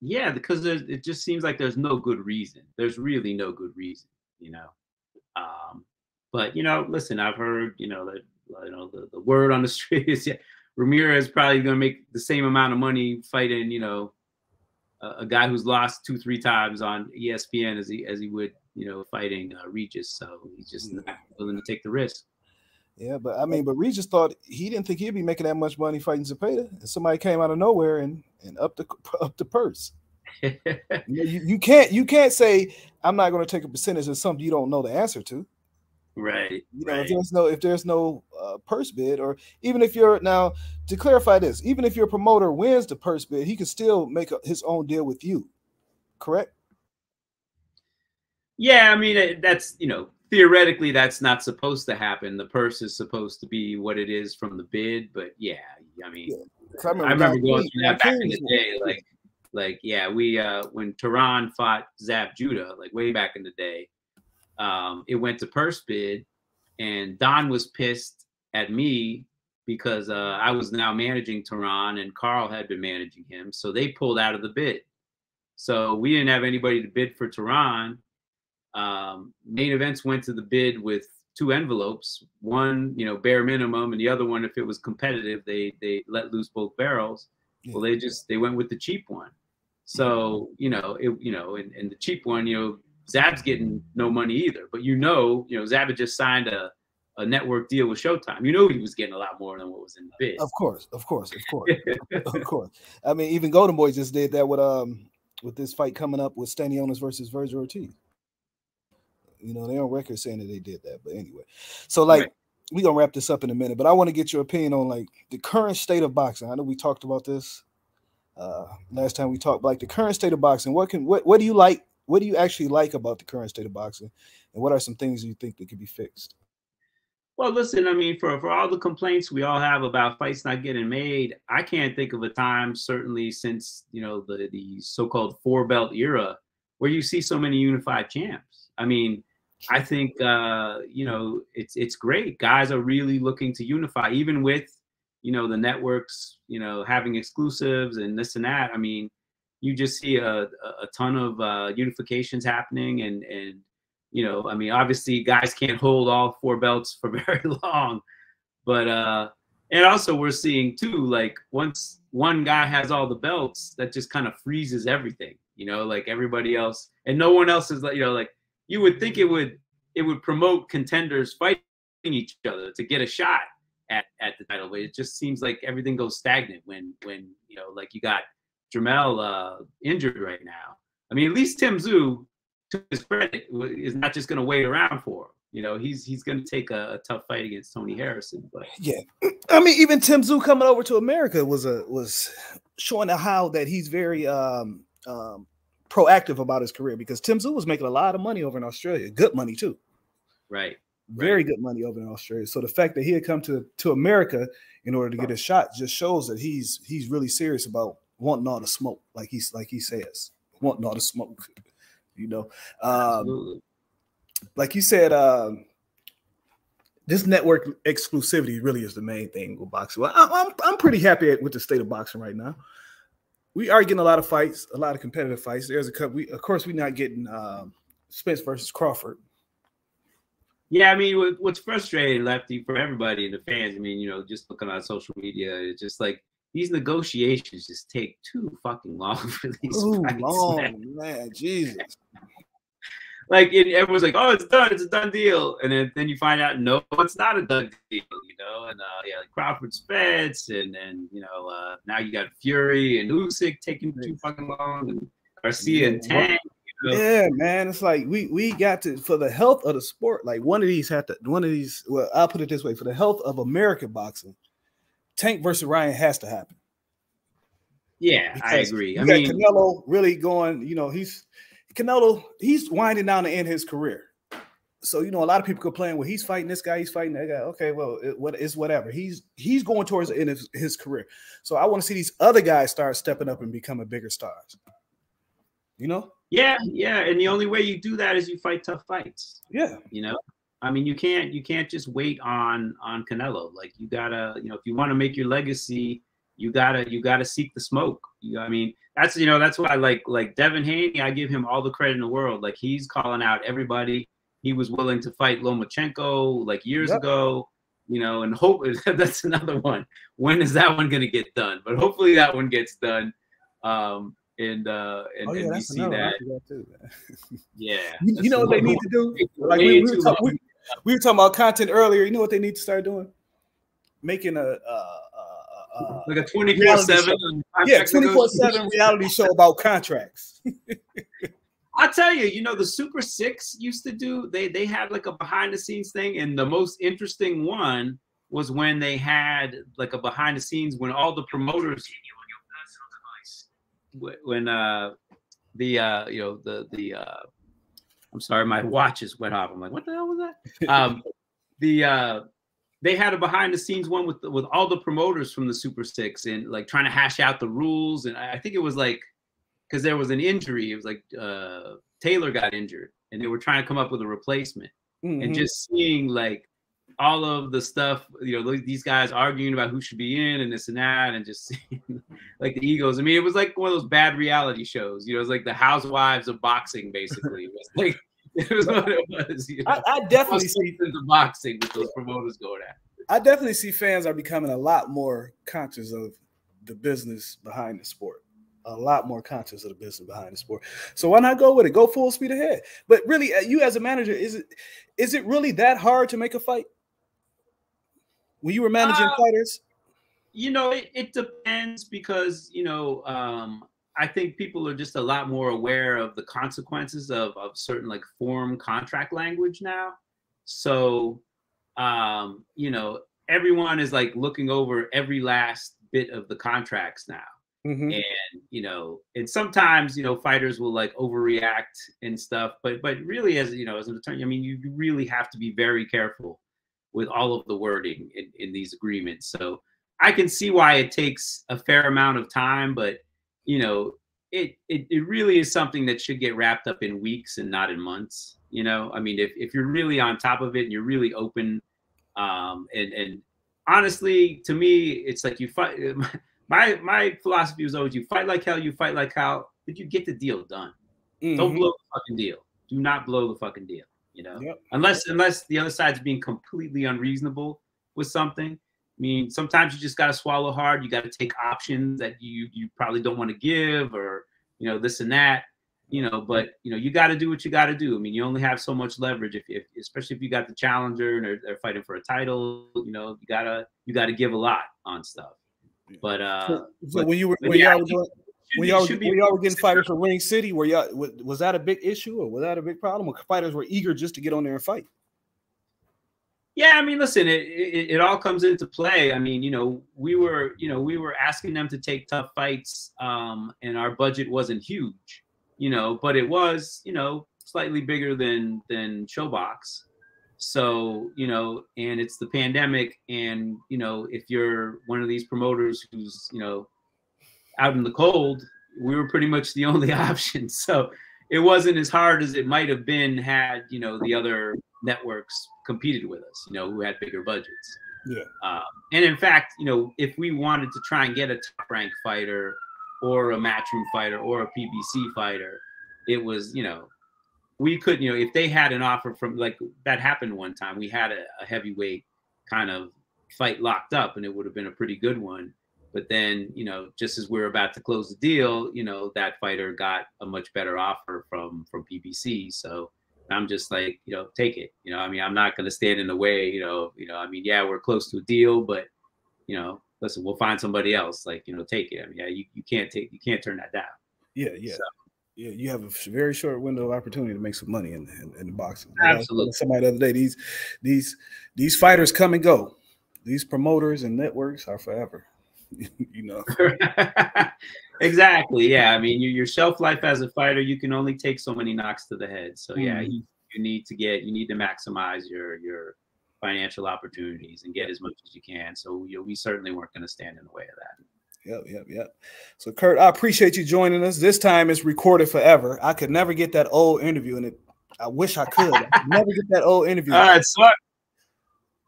Yeah, because it just seems like there's no good reason. There's really no good reason, you know. But you know, listen, I've heard, you know, that the word on the street is Ramirez probably going to make the same amount of money fighting, you know, a guy who's lost 2-3 times on ESPN as he would, you know, fighting Regis. So he's just not willing to take the risk. Yeah, but I mean, Regis thought he didn't think he'd be making that much money fighting Zepeda, and somebody came out of nowhere and up the purse. you can't say I'm not going to take a percentage of something you don't know the answer to. Right. You know, if there's no purse bid, or even if you're, now to clarify this, even if your promoter wins the purse bid, he can still make his own deal with you. Correct? Yeah, I mean, that's, you know, theoretically that's not supposed to happen. The purse is supposed to be what it is from the bid, but yeah, I mean, I remember going through that back in the day, we when Terronn fought Zab Judah, like way back in the day. It went to purse bid, and Don was pissed at me because I was now managing Terronn and Carl had been managing him. So they pulled out of the bid. So we didn't have anybody to bid for Terronn. Main Events went to the bid with 2 envelopes, one, you know, bare minimum, and the other one, if it was competitive, they let loose both barrels. Well, they went with the cheap one. So, you know, and the cheap one, you know, Zab's getting no money either, but you know, Zab had just signed a network deal with Showtime. You know, he was getting a lot more than what was in the bid. Of course. Of course. I mean, even Golden Boy just did that with this fight coming up with Stanionis versus Virgil Ortiz. You know, they're on record saying that they did that. But anyway, so like we're gonna wrap this up in a minute, but I want to get your opinion on like the current state of boxing. I know we talked about this last time we talked, like the current state of boxing. What do you like? What do you actually like about the current state of boxing? And what are some things you think that could be fixed? Well, listen, I mean, for all the complaints we all have about fights not getting made, I can't think of a time, certainly since, you know, the so-called 4-belt era, where you see so many unified champs. I mean, I think, you know, it's great. Guys are really looking to unify, even with, you know, the networks, you know, having exclusives and this and that. I mean, you just see a ton of unifications happening, and you know, I mean, obviously guys can't hold all 4 belts for very long, but and also we're seeing too, like once one guy has all the belts, that just kind of freezes everything, you know, like everybody else, and no one else is like, you know, like you would think it would promote contenders fighting each other to get a shot at the title, but it just seems like everything goes stagnant when you know, like you got Jermell injured right now. I mean, at least Tim Tszyu, to his credit, is not just going to wait around for him. You know, he's going to take a tough fight against Tony Harrison. But yeah, I mean, even Tim Tszyu coming over to America was showing how that he's very proactive about his career, because Tim Tszyu was making a lot of money over in Australia, good money too. Right. Very good money over in Australia. So the fact that he had come to America in order to get a shot just shows that he's really serious about wanting all the smoke, like he says, wanting all the smoke. You know, like you said, this network exclusivity really is the main thing with boxing. Well, I'm pretty happy with the state of boxing right now. We are getting a lot of fights, a lot of competitive fights. There's a couple. Of course, we're not getting Spence versus Crawford. Yeah, I mean, what's frustrating, Lefty, for everybody and the fans, I mean, you know, just looking on social media, it's just like these negotiations just take too fucking long for these fights. Long, man, Jesus. Like everyone's like, oh, it's done, it's a done deal, and then you find out, no, it's not a done deal, you know. And yeah, like Crawford Spence, and you know, now you got Fury and Usyk taking too fucking long, and Garcia and Tank. Yeah, man, it's like we got to, for the health of the sport, like one of these, well, I'll put it this way, for the health of American boxing, Tank versus Ryan has to happen. Yeah, because I agree. I mean, Canelo really going, you know, he's winding down to end his career. So, you know, a lot of people complain, well, he's fighting this guy, he's fighting that guy. Okay, well, it's whatever. He's going towards the end of his career. So I want to see these other guys start stepping up and becoming bigger stars. You know? Yeah, and the only way you do that is you fight tough fights. Yeah, you know, I mean, you can't just wait on Canelo. Like, you gotta, you know, if you want to make your legacy, you gotta seek the smoke. I mean, that's, you know, that's why like Devin Haney, I give him all the credit in the world. Like, he's calling out everybody. He was willing to fight Lomachenko like years ago, you know, and hope that's another one. When is that one gonna get done? But hopefully that one gets done. And we see that. Too, yeah, you know what they need to do? Like we were talking about content earlier. You know what they need to start doing? Making like a 24/7. Yeah, 24/7 reality show about contracts. I'll tell you, you know, the Super 6 used to do. They had like a behind the scenes thing, and the most interesting one was when they had like a behind the scenes when all the promoters. When you know, I'm sorry, my watch just went off. I'm like, what the hell was that? They had a behind the scenes one with all the promoters from the Super 6 and like trying to hash out the rules. And I think it was like, because there was an injury. It was like Taylor got injured and they were trying to come up with a replacement. And just seeing like all of the stuff, you know, these guys arguing about who should be in and this and that, and just seeing like the egos. I mean, it was like one of those bad reality shows. You know, it was like the Housewives of boxing, basically. It was like, it was what it was. You know? I definitely see the boxing with those promoters going at. I definitely see fans are becoming a lot more conscious of the business behind the sport. A lot more conscious of the business behind the sport. So why not go with it? Go full speed ahead. But really, you as a manager, is it really that hard to make a fight? When you were managing fighters? You know, it depends because, you know, I think people are just a lot more aware of the consequences of certain like form contract language now. So, you know, everyone is like looking over every last bit of the contracts now. And, you know, and sometimes, you know, fighters will like overreact and stuff, but really, as you know, as an attorney, I mean, you really have to be very careful with all of the wording in these agreements. So I can see why it takes a fair amount of time, but you know, it really is something that should get wrapped up in weeks and not in months. You know, I mean, if you're really on top of it and you're really open, and honestly, to me, it's like you fight. My philosophy was always: you fight like hell, you fight like hell, but you get the deal done. Don't blow the fucking deal. Do not blow the fucking deal. You know, unless the other side's being completely unreasonable with something. I mean, sometimes you just got to swallow hard. You got to take options that you probably don't want to give, or you know, this and that. You know, but you know, you got to do what you got to do. I mean, you only have so much leverage if especially if you got the challenger and they're fighting for a title. You know, you gotta give a lot on stuff. But so when y'all were getting fighters from Ring City, was that a big issue or was that a big problem? Or fighters were eager just to get on there and fight? Yeah, I mean, listen, it all comes into play. I mean, you know, we were asking them to take tough fights, and our budget wasn't huge, you know, but it was, you know, slightly bigger than Showbox. So, you know, and it's the pandemic, and you know, if you're one of these promoters who's, you know, out in the cold, we were pretty much the only option. So it wasn't as hard as it might have been had, you know, the other networks competed with us, you know, who had bigger budgets. Yeah. And in fact, you know, if we wanted to try and get a top rank fighter or a matchroom fighter or a PBC fighter, it was, you know, we couldn't, you know, if they had an offer from, like that happened one time, we had a heavyweight kind of fight locked up and it would have been a pretty good one. But then, you know, just as we were about to close the deal, you know, that fighter got a much better offer from PBC. So I'm just like, you know, take it. You know, I mean, I'm not going to stand in the way, you know, I mean, yeah, we're close to a deal, but, you know, listen, we'll find somebody else. Like, you know, take it. I mean, yeah, you can't turn that down. Yeah, yeah. So, yeah, you have a very short window of opportunity to make some money in the boxing. Absolutely. Somebody the other day, these fighters come and go. These promoters and networks are forever. You know. Exactly. Yeah. I mean, your shelf life as a fighter, you can only take so many knocks to the head. So yeah, you need to maximize your financial opportunities and get as much as you can. So we certainly weren't going to stand in the way of that. Yep. So Kurt, I appreciate you joining us. This time it's recorded forever. I could never get that old interview, and I wish I could. I could never get that old interview. All right, so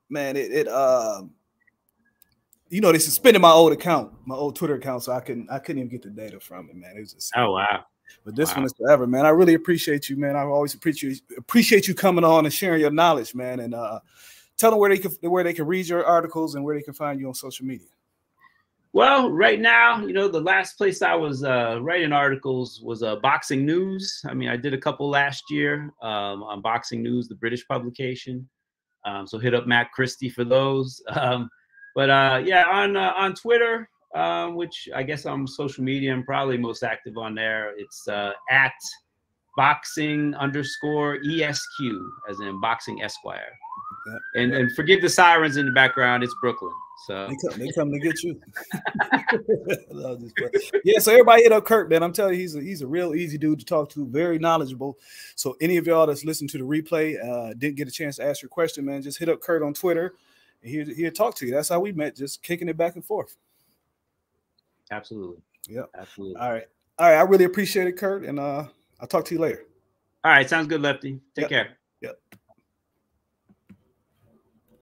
man, you know, they suspended my old account, my old Twitter account, so I couldn't even get the data from it, man. It was just, oh wow. But this one is forever, man. I really appreciate you, man. I always appreciate you coming on and sharing your knowledge, man. And tell them where they can read your articles and where they can find you on social media. Well, right now, you know, the last place I was writing articles was Boxing News. I mean, I did a couple last year on Boxing News, the British publication. So hit up Matt Christie for those. But yeah, on Twitter, which I guess on social media, I'm probably most active on there. It's at boxing_ESQ, as in Boxing Esquire. And forgive the sirens in the background. It's Brooklyn. So they come to get you. Yeah, so everybody hit up Kurt, man. I'm telling you, he's a real easy dude to talk to, very knowledgeable. So any of y'all that's listened to the replay, didn't get a chance to ask your question, man, just hit up Kurt on Twitter. He'll talk to you. That's how we met, just kicking it back and forth. Absolutely. Yeah. Absolutely. All right. I really appreciate it, Kurt, and I'll talk to you later. All right. Sounds good, Lefty. Take care. Yep.